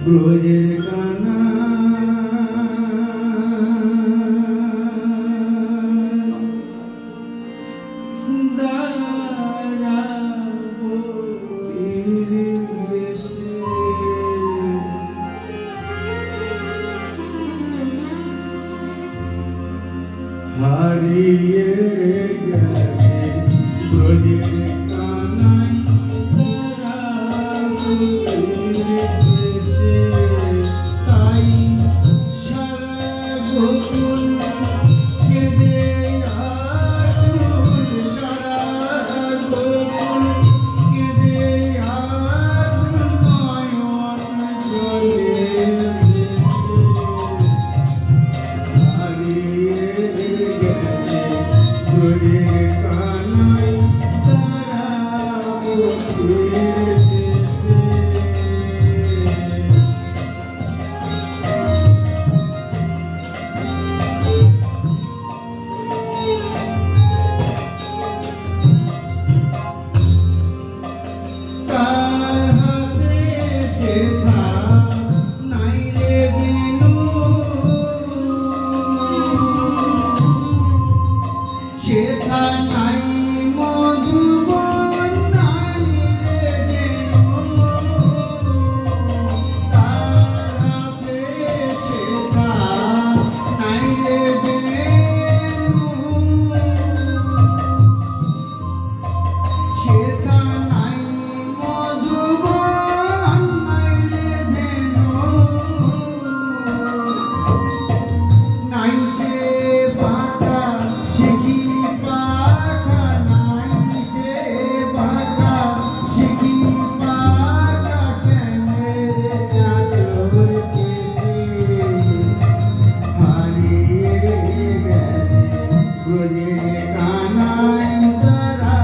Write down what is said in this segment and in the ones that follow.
ব্রজের কানা দারা হারিয়ে গেছে ব্রজের কানাই তারা তাই সারা গোকুল কেঁদে আকুল সারা গোকুল কেঁদে আকুল নয়ন জলে হারিয়ে গেছে ব্রজের কানাই তারা সেথা নাই মধুবন নাই রে যেন তার হাতে সেথা নাই রে বেনু সেথা নাই মধুবন নাই রে যেন নাই সে বাটা শিখি ব্রজের কানাই তারা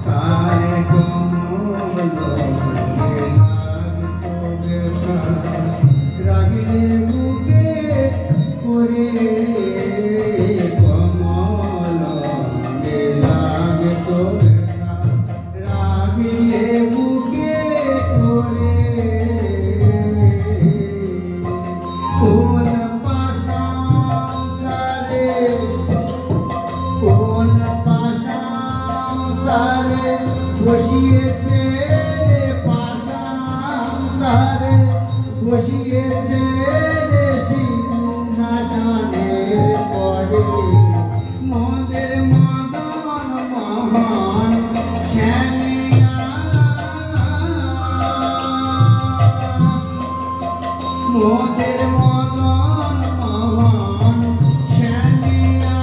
তার কমল রাগিলে মুখে করে রাগিলে বুকে করে কোন পাশারে কোন পাশারে বসিয়েছে রে পাশারে বসিয়েছে রে সিংহাসনের পরে মদের মদন মহান মোদের মদন মহান শ্যামিয়া